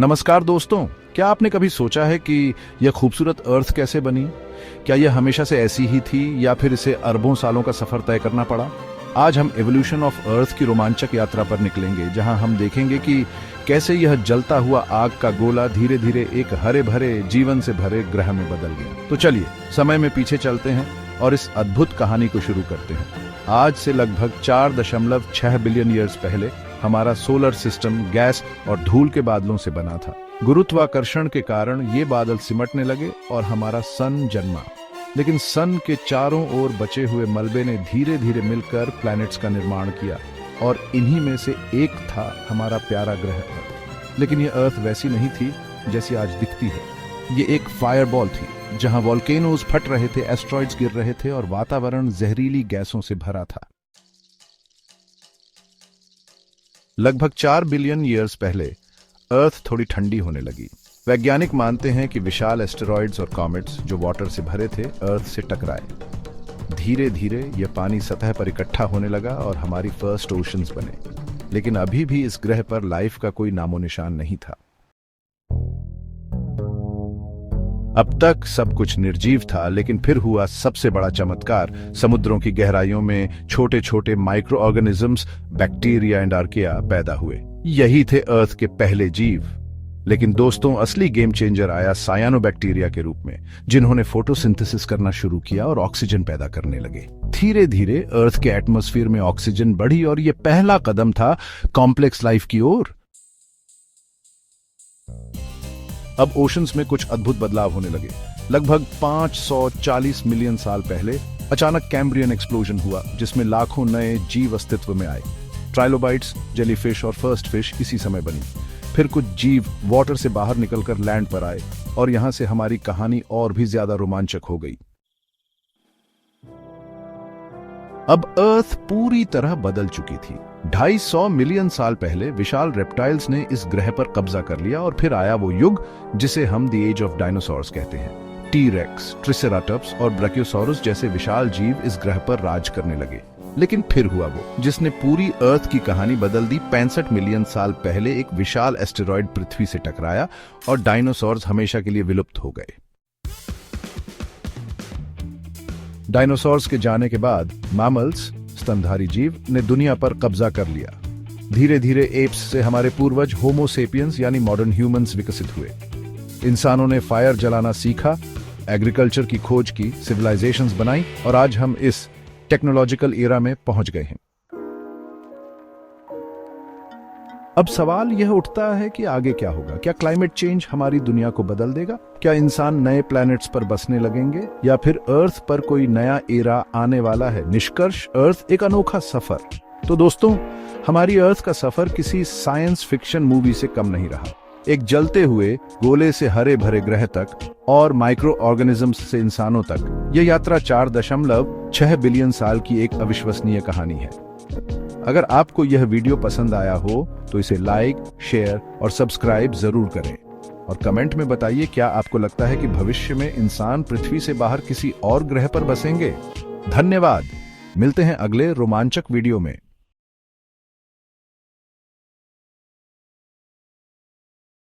नमस्कार दोस्तों, क्या आपने कभी सोचा है कि यह खूबसूरत अर्थ कैसे बनी? क्या यह हमेशा से ऐसी ही थी या फिर इसे अरबों सालों का सफर तय करना पड़ा? आज हम एवोल्यूशन ऑफ अर्थ की रोमांचक यात्रा पर निकलेंगे, जहां हम देखेंगे कि कैसे यह जलता हुआ आग का गोला धीरे धीरे एक हरे भरे जीवन से भरे ग्रह में बदल गया। तो चलिए समय में पीछे चलते हैं और इस अद्भुत कहानी को शुरू करते हैं। आज से लगभग 4.6 बिलियन ईयर्स पहले हमारा सोलर सिस्टम गैस और धूल के बादलों से बना था। गुरुत्वाकर्षण के कारण ये बादल सिमटने लगे और हमारा सन जन्मा। लेकिन सन के चारों ओर बचे हुए मलबे ने धीरे धीरे मिलकर प्लैनेट्स का निर्माण किया और इन्हीं में से एक था हमारा प्यारा ग्रह अर्थ। लेकिन ये अर्थ वैसी नहीं थी जैसी आज दिखती है। ये एक फायरबॉल थी जहां वोल्केनोज फट रहे थे, एस्ट्रॉइड्स गिर रहे थे और वातावरण जहरीली गैसों से भरा था। लगभग 4 बिलियन ईयर्स पहले अर्थ थोड़ी ठंडी होने लगी। वैज्ञानिक मानते हैं कि विशाल एस्टेरॉइड्स और कॉमेट्स जो वाटर से भरे थे अर्थ से टकराए। धीरे धीरे यह पानी सतह पर इकट्ठा होने लगा और हमारी फर्स्ट ओशंस बने। लेकिन अभी भी इस ग्रह पर लाइफ का कोई नामो निशान नहीं था। अब तक सब कुछ निर्जीव था, लेकिन फिर हुआ सबसे बड़ा चमत्कार। समुद्रों की गहराइयों में छोटे छोटे micro organisms, bacteria and archaea पैदा हुए। यही थे अर्थ के पहले जीव। लेकिन दोस्तों, असली गेम चेंजर आया सायानोबैक्टीरिया के रूप में, जिन्होंने फोटोसिंथेसिस करना शुरू किया और ऑक्सीजन पैदा करने लगे। धीरे धीरे अर्थ के एटमॉस्फेयर में ऑक्सीजन बढ़ी और यह पहला कदम था कॉम्प्लेक्स लाइफ की ओर। अब ओशंस में कुछ अद्भुत बदलाव होने लगे। लगभग 540 मिलियन साल पहले अचानक कैम्ब्रियन एक्सप्लोजन हुआ, जिसमें लाखों नए जीव अस्तित्व में आए। ट्राइलोबाइट्स, जेलीफिश और फर्स्ट फिश इसी समय बनी। फिर कुछ जीव वाटर से बाहर निकलकर लैंड पर आए और यहां से हमारी कहानी और भी ज्यादा रोमांचक हो गई। अब अर्थ पूरी तरह बदल चुकी थी। 250 मिलियन साल पहले विशाल रेप्टाइल्स ने इस ग्रह पर कब्जा कर लिया और फिर आया वो युग जिसे हम द एज ऑफ डायनासोर्स कहते हैं। टी-रेक्स, ट्रिसेराटॉप्स और ब्रैकियोसॉरस जैसे विशाल जीव इस ग्रह पर राज करने लगे। लेकिन फिर हुआ वो जिसने पूरी अर्थ की कहानी बदल दी। 65 मिलियन साल पहले एक विशाल एस्टेरॉयड पृथ्वी से टकराया और डायनासोर्स हमेशा के लिए विलुप्त हो गए। डायनासोर्स के जाने के बाद मैमल्स, स्तनधारी जीव, ने दुनिया पर कब्जा कर लिया। धीरे धीरे एप्स से हमारे पूर्वज होमो सेपियंस यानी मॉडर्न ह्यूमंस विकसित हुए। इंसानों ने फायर जलाना सीखा, एग्रीकल्चर की खोज की, सिविलाइजेशंस बनाई और आज हम इस टेक्नोलॉजिकल एरा में पहुंच गए हैं। अब सवाल यह उठता है कि आगे क्या होगा? क्या क्लाइमेट चेंज हमारी दुनिया को बदल देगा? क्या इंसान नए प्लैनेट्स पर बसने लगेंगे या फिर अर्थ पर कोई नया एरा आने वाला है? निष्कर्ष, अर्थ एक अनोखा सफर। तो दोस्तों, हमारी अर्थ का सफर किसी साइंस फिक्शन मूवी से कम नहीं रहा। एक जलते हुए गोले से हरे भरे ग्रह तक और माइक्रो ऑर्गेनिजम्स से इंसानों तक, यह यात्रा 4.6 बिलियन साल की एक अविश्वसनीय कहानी है। अगर आपको यह वीडियो पसंद आया हो तो इसे लाइक, शेयर और सब्सक्राइब जरूर करें और कमेंट में बताइए, क्या आपको लगता है कि भविष्य में इंसान पृथ्वी से बाहर किसी और ग्रह पर बसेंगे? धन्यवाद। मिलते हैं अगले रोमांचक वीडियो में।